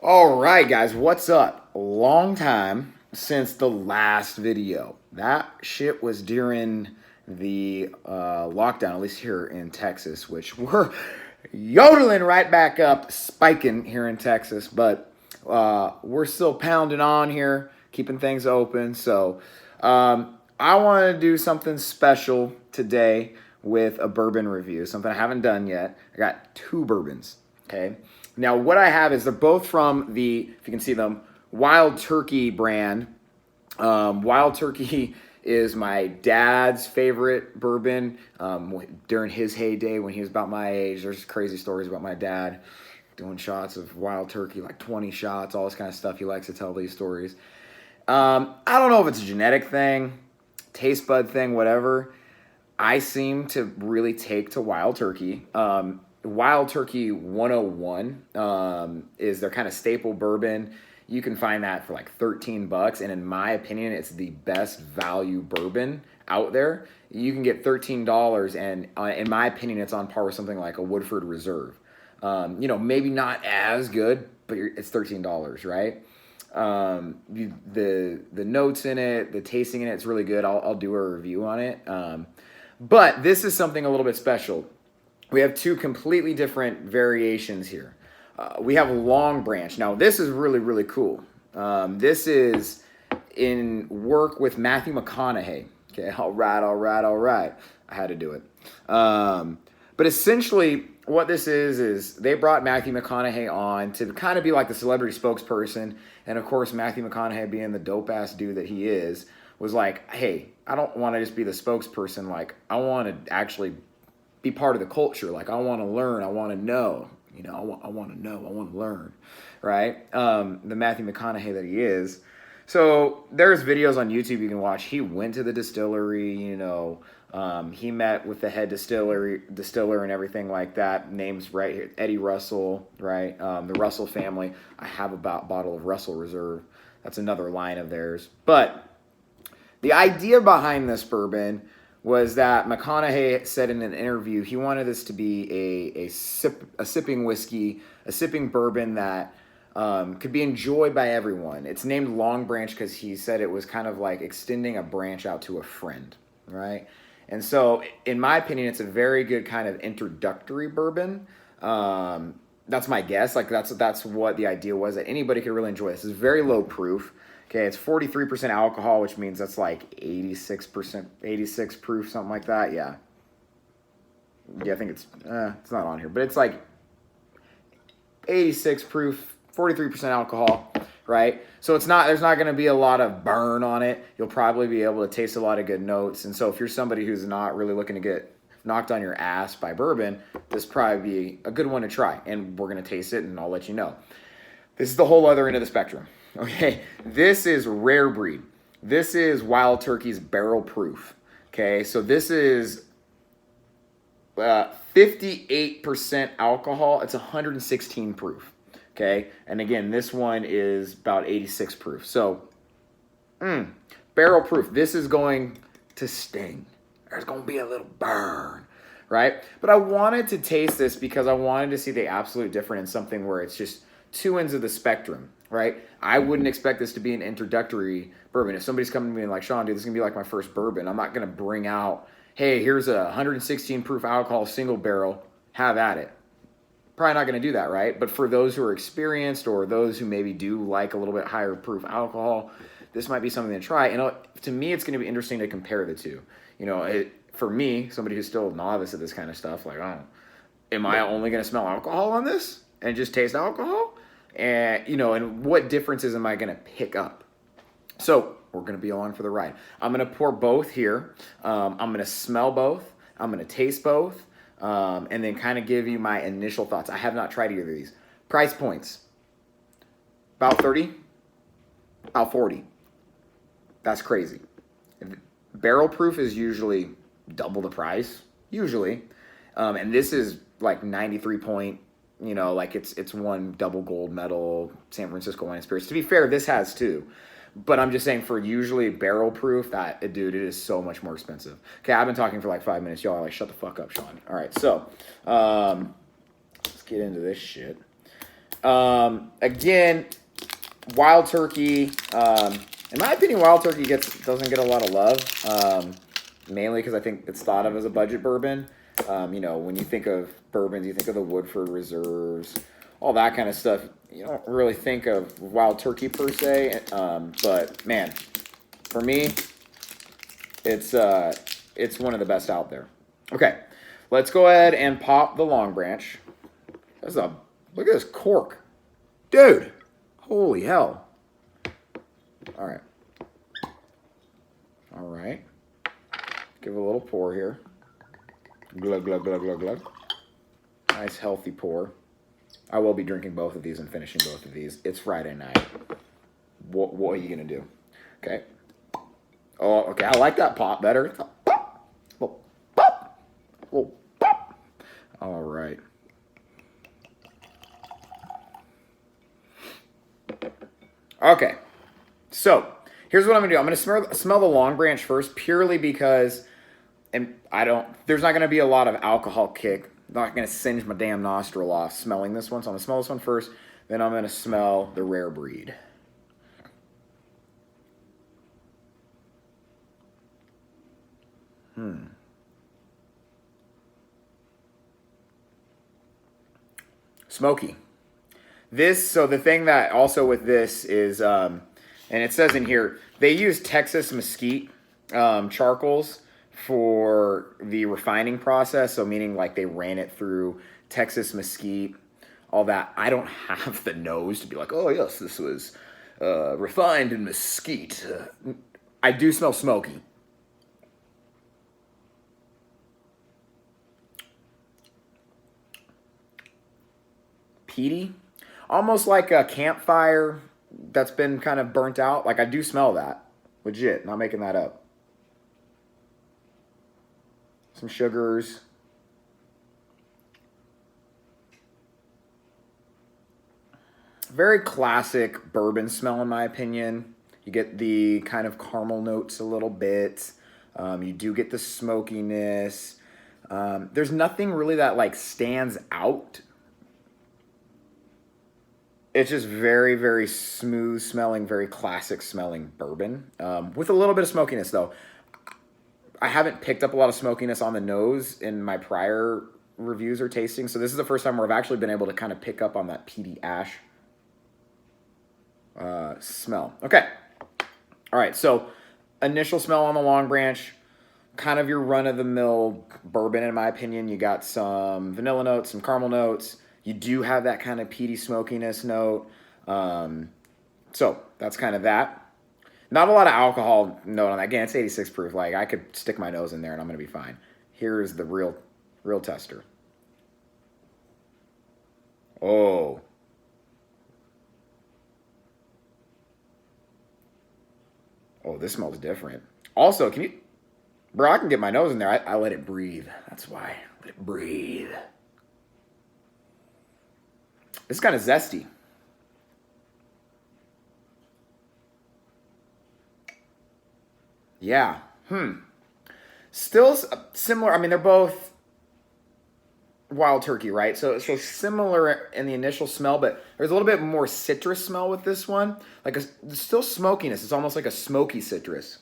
All right, guys, what's up? Long time since the last video. That shit was during the lockdown, at least here in Texas, which we're yodeling right back up, spiking here in Texas, but we're still pounding on here, keeping things open. So I want to do something special today with a bourbon review, something I haven't done yet. I got two bourbons, okay? Now, what I have is they're both from the, if you can see them, Wild Turkey brand. Wild Turkey is my dad's favorite bourbon during his heyday when he was about my age. There's crazy stories about my dad doing shots of Wild Turkey, like 20 shots, all this kind of stuff. He likes to tell these stories. I don't know if it's a genetic thing, taste bud thing, whatever. I seem to really take to Wild Turkey. Wild Turkey 101 is their kind of staple bourbon. You can find that for like $13, and in my opinion, it's the best value bourbon out there. You can get $13, and in my opinion, it's on par with something like a Woodford Reserve. Maybe not as good, but it's $13, right? The notes in it, the tasting in it, it's really good. I'll do a review on it. But this is something a little bit special. We have two completely different variations here. We have Longbranch. Now, this is really, really cool. This is in work with Matthew McConaughey. Okay, all right. I had to do it. But essentially, what this is they brought Matthew McConaughey on to kind of be like the celebrity spokesperson. And of course, Matthew McConaughey, being the dope-ass dude that he is, was like, hey, I don't want to just be the spokesperson. Like, I want to actually be part of the culture. Like, I want to learn. I want to know. I want to know. I want to learn, right? The Matthew McConaughey that he is. So there's videos on YouTube you can watch. He went to the distillery. He met with the head distiller and everything like that. Names right here, Eddie Russell, right? The Russell family. I have a bottle of Russell Reserve. That's another line of theirs. But the idea behind this bourbon was that McConaughey said in an interview he wanted this to be a sipping whiskey, a sipping bourbon that could be enjoyed by everyone. It's named Longbranch because he said it was kind of like extending a branch out to a friend, right? And so, in my opinion, it's a very good kind of introductory bourbon. That's my guess. Like that's what the idea was, that anybody could really enjoy this. It's very low proof. Okay, it's 43% alcohol, which means that's like 86%, 86 proof, something like that. Yeah, I think it's not on here, but it's like 86 proof, 43% alcohol, right? So there's not going to be a lot of burn on it. You'll probably be able to taste a lot of good notes. And so if you're somebody who's not really looking to get knocked on your ass by bourbon, this probably be a good one to try. And we're going to taste it, and I'll let you know. This is the whole other end of the spectrum. Okay, this is rare breed. This is Wild Turkey's barrel proof. Okay, so this is 58% alcohol. It's 116 proof. Okay, and again, this one is about 86 proof. So, barrel proof. This is going to sting. There's going to be a little burn, right? But I wanted to taste this because I wanted to see the absolute difference in something where it's just two ends of the spectrum, right? I wouldn't expect this to be an introductory bourbon. If somebody's coming to me and like, Sean, dude, this is going to be like my first bourbon, I'm not going to bring out, hey, here's a 116 proof alcohol single barrel, have at it. Probably not going to do that, right? But for those who are experienced or those who maybe do like a little bit higher proof alcohol, this might be something to try. And to me, it's going to be interesting to compare the two. For me, somebody who's still a novice at this kind of stuff, like, am I only going to smell alcohol on this and just taste alcohol? And what differences am I going to pick up? So we're going to be along for the ride. I'm going to pour both here. I'm going to smell both. I'm going to taste both. And then kind of give you my initial thoughts. I have not tried either of these. Price points. About 30. About 40. That's crazy. Barrel proof is usually double the price. Usually. And this is like 93 point. Like it's won double gold medal, San Francisco Wine and Spirits. To be fair, this has two. But I'm just saying, for usually barrel proof, dude, it is so much more expensive. Okay, I've been talking for like 5 minutes. Y'all are like, shut the fuck up, Sean. All right, so let's get into this shit. Again, Wild Turkey. In my opinion, Wild Turkey doesn't get a lot of love, mainly because I think it's thought of as a budget bourbon. You know, when you think of bourbons, you think of the Woodford Reserves, all that kind of stuff. You don't really think of Wild Turkey per se, but man, for me, it's one of the best out there. Okay, let's go ahead and pop the Longbranch. Look at this cork, dude! Holy hell! All right, all right. Give it a little pour here. Glug glug glug glug glug. Nice healthy pour. I will be drinking both of these and finishing both of these. It's Friday night. What are you gonna do? Okay. Oh, okay. I like that pop better. Pop. Little pop. Little pop. All right. Okay. So here's what I'm gonna do. I'm gonna smell the Longbranch first, purely because, and there's not gonna be a lot of alcohol kick. I'm not gonna singe my damn nostril off smelling this one. So I'm gonna smell this one first. Then I'm gonna smell the rare breed. Smoky. So the thing that also with this is, and it says in here, they use Texas mesquite charcoals for the refining process. So meaning like they ran it through Texas mesquite, all that. I don't have the nose to be like, oh yes, this was refined in mesquite. I do smell smoky. Peaty, almost like a campfire that's been kind of burnt out. Like I do smell that, legit, not making that up. Some sugars. Very classic bourbon smell in my opinion. You get the kind of caramel notes a little bit. You do get the smokiness. There's nothing really that like stands out. It's just very, very smooth smelling, very classic smelling bourbon with a little bit of smokiness though. I haven't picked up a lot of smokiness on the nose in my prior reviews or tastings, so this is the first time where I've actually been able to kind of pick up on that peaty ash smell. Okay. All right, so initial smell on the Longbranch, kind of your run-of-the-mill bourbon in my opinion. You got some vanilla notes, some caramel notes. You do have that kind of peaty smokiness note. So that's kind of that. Not a lot of alcohol note on that. Again, it's 86 proof. Like I could stick my nose in there and I'm going to be fine. Here's the real tester. Oh. Oh, this smells different. Also, bro, I can get my nose in there. I let it breathe. That's why. Let it breathe. It's kind of zesty. Yeah. Still similar. I mean, they're both Wild Turkey, right? So similar in the initial smell, but there's a little bit more citrus smell with this one. Like still smokiness. It's almost like a smoky citrus.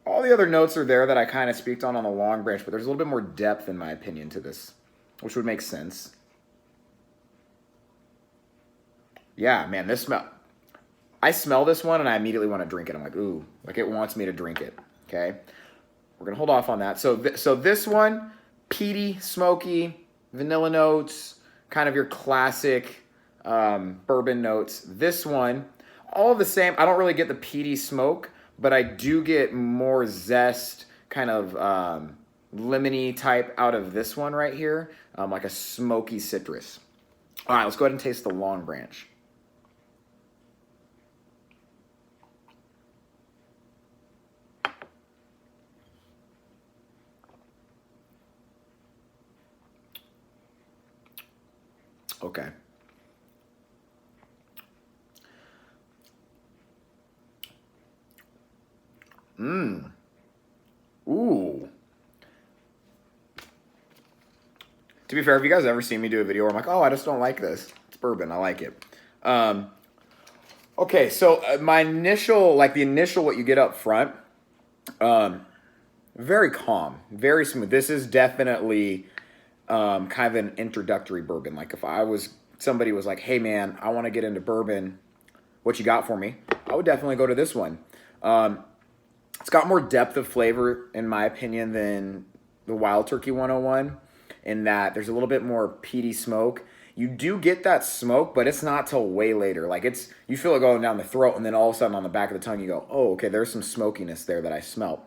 All the other notes are there that I kind of speaked on the Longbranch, but there's a little bit more depth, in my opinion, to this, which would make sense. Yeah, man, this smell. I smell this one and I immediately want to drink it. I'm like, ooh, like it wants me to drink it. Okay, we're gonna hold off on that. So this one, peaty, smoky, vanilla notes, kind of your classic bourbon notes. This one, all the same. I don't really get the peaty smoke, but I do get more zest, kind of lemony type out of this one right here, like a smoky citrus. All right, let's go ahead and taste the Longbranch. Okay. Ooh. To be fair, have you guys ever seen me do a video where I'm like, oh, I just don't like this? It's bourbon. I like it. Okay, so my initial, like the initial what you get up front, very calm, very smooth. This is definitely kind of an introductory bourbon. Like if somebody was like, hey man, I want to get into bourbon, what you got for me? I would definitely go to this one. It's got more depth of flavor, in my opinion, than the Wild Turkey 101, in that there's a little bit more peaty smoke. You do get that smoke, but it's not till way later. Like you feel it going down the throat, and then all of a sudden on the back of the tongue, you go, oh, okay, there's some smokiness there that I smell.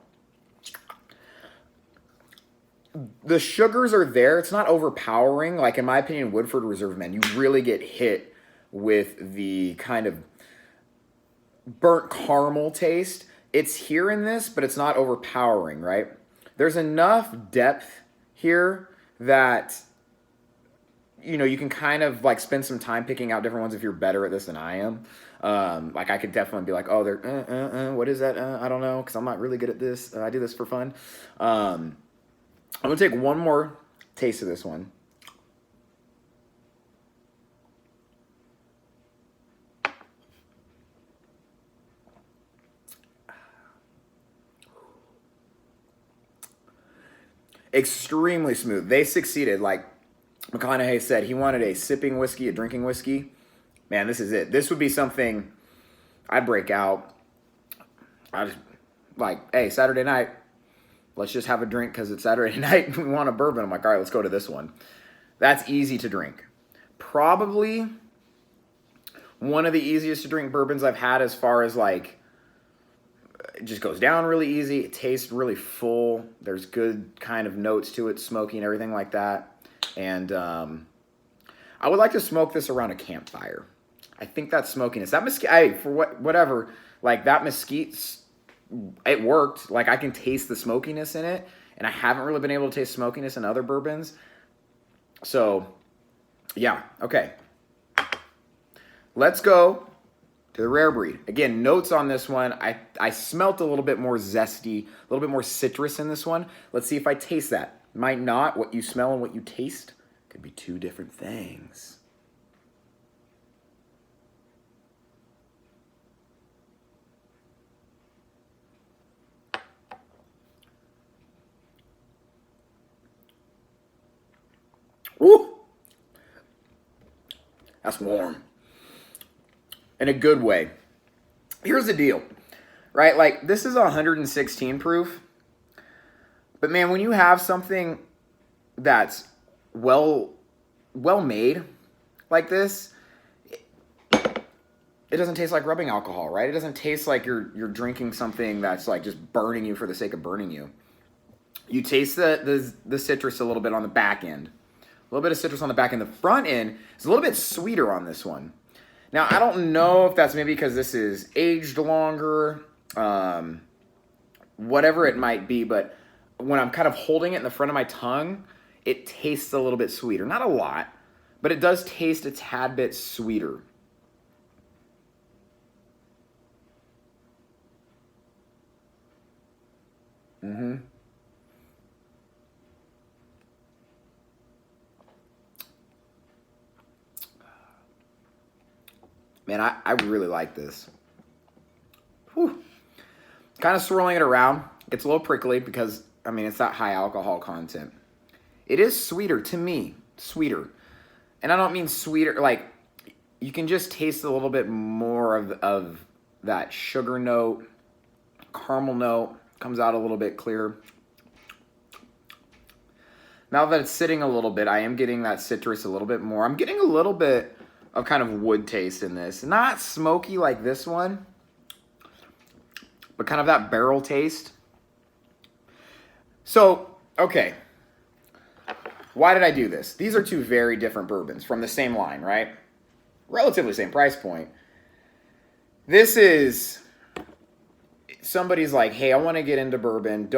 The sugars are there. It's not overpowering. Like, in my opinion, Woodford Reserve, man, you really get hit with the kind of burnt caramel taste. It's here in this, but it's not overpowering, right? There's enough depth here that, you know, you can kind of like spend some time picking out different ones if you're better at this than I am. Like I could definitely be like, oh, what is that? I don't know, because I'm not really good at this. I do this for fun. I'm going to take one more taste of this one. Extremely smooth. They succeeded. Like McConaughey said, he wanted a sipping whiskey, a drinking whiskey. Man, this is it. This would be something I'd break out. I just like, hey, Saturday night, let's just have a drink because it's Saturday night. We want a bourbon. I'm like, all right, let's go to this one. That's easy to drink. Probably one of the easiest to drink bourbons I've had, as far as like, it just goes down really easy. It tastes really full. There's good kind of notes to it, smoky and everything like that. And I would like to smoke this around a campfire. I think that smokiness, that mesquite, whatever, like that mesquite, it worked. Like I can taste the smokiness in it, and I haven't really been able to taste smokiness in other bourbons. So, yeah, okay. Let's go to the rare breed. Again, notes on this one. I smelt a little bit more zesty, a little bit more citrus in this one. Let's see if I taste that. Might not. What you smell and what you taste could be two different things. Woo! That's warm. In a good way. Here's the deal, right? Like, this is 116 proof. But man, when you have something that's well made like this, it doesn't taste like rubbing alcohol, right? It doesn't taste like you're drinking something that's like just burning you for the sake of burning you. You taste the citrus a little bit on the back end. A little bit of citrus on the back end. The front end is a little bit sweeter on this one. Now, I don't know if that's maybe because this is aged longer, whatever it might be, but when I'm kind of holding it in the front of my tongue, it tastes a little bit sweeter. Not a lot, but it does taste a tad bit sweeter. Mm-hmm. Man, I really like this. Whew. Kind of swirling it around. It's a little prickly because, I mean, it's that high alcohol content. It is sweeter to me. Sweeter. And I don't mean sweeter, like, you can just taste a little bit more of that sugar note, caramel note. Comes out a little bit clearer. Now that it's sitting a little bit, I am getting that citrus a little bit more. I'm getting a little bit of kind of wood taste in this. Not smoky like this one, but kind of that barrel taste. So, okay. Why did I do this? These are two very different bourbons from the same line, right? Relatively same price point. This is, somebody's like, hey, I want to get into bourbon.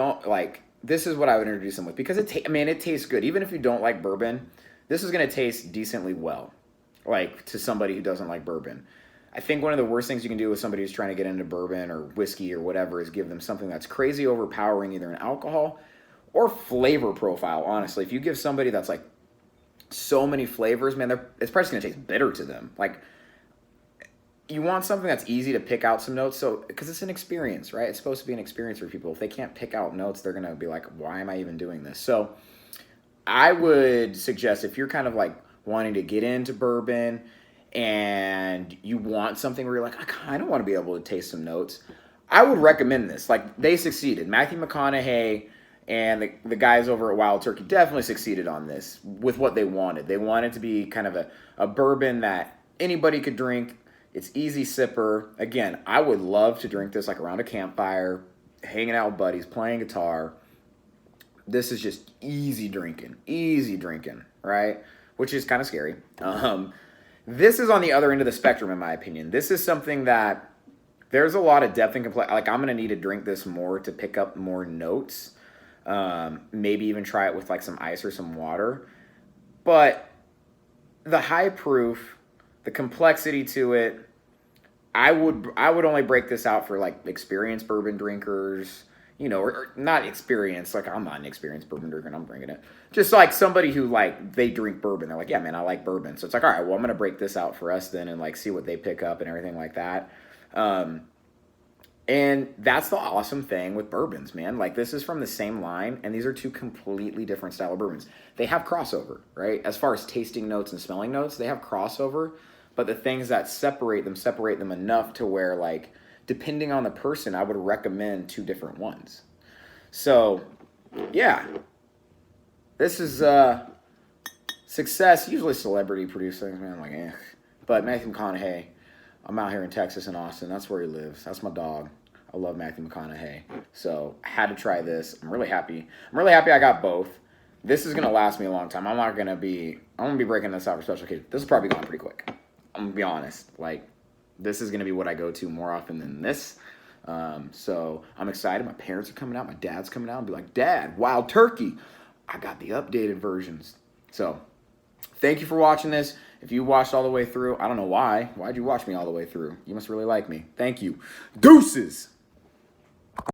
This is what I would introduce them with, because it tastes good. Even if you don't like bourbon, this is going to taste decently well. Like, to somebody who doesn't like bourbon. I think one of the worst things you can do with somebody who's trying to get into bourbon or whiskey or whatever is give them something that's crazy overpowering, either in alcohol or flavor profile, honestly. If you give somebody that's like so many flavors, man. It's probably going to taste bitter to them. Like, you want something that's easy to pick out some notes, so because it's an experience, right? It's supposed to be an experience for people. If they can't pick out notes, they're gonna be like, "Why am I even doing this?" So, I would suggest if you're kind of like wanting to get into bourbon and you want something where you're like, I kind of want to be able to taste some notes, I would recommend this. Like, they succeeded. Matthew McConaughey and the guys over at Wild Turkey definitely succeeded on this with what they wanted. They wanted to be kind of a bourbon that anybody could drink. It's easy sipper. Again, I would love to drink this like around a campfire, hanging out with buddies, playing guitar. This is just easy drinking, right? Which is kind of scary. This is on the other end of the spectrum, in my opinion. This is something that there's a lot of depth and complexity. Like, I'm going to need to drink this more to pick up more notes. Maybe even try it with like some ice or some water. But the high proof, the complexity to it, I would only break this out for like experienced bourbon drinkers, you know, or not experienced. Like, I'm not an experienced bourbon drinker and I'm drinking it. Just like somebody who like, they drink bourbon. They're like, yeah, man, I like bourbon. So it's like, all right, well, I'm going to break this out for us then and like see what they pick up and everything like that. And that's the awesome thing with bourbons, man. Like, this is from the same line, and these are two completely different style of bourbons. They have crossover, right? As far as tasting notes and smelling notes, they have crossover. But the things that separate them enough to where, like, depending on the person, I would recommend two different ones. So, yeah. This is success. Usually celebrity producing, man. Like, eh. But Matthew McConaughey, I'm out here in Texas and Austin. That's where he lives. That's my dog. I love Matthew McConaughey. So I had to try this. I'm really happy. I'm really happy I got both. This is gonna last me a long time. I'm gonna be breaking this out for special occasion. This is probably going pretty quick. I'm gonna be honest. Like, this is gonna be what I go to more often than this. So I'm excited. My parents are coming out. My dad's coming out and be like, Dad, Wild Turkey. I got the updated versions. So thank you for watching this. If you watched all the way through, I don't know why. Why'd you watch me all the way through? You must really like me. Thank you. Deuces!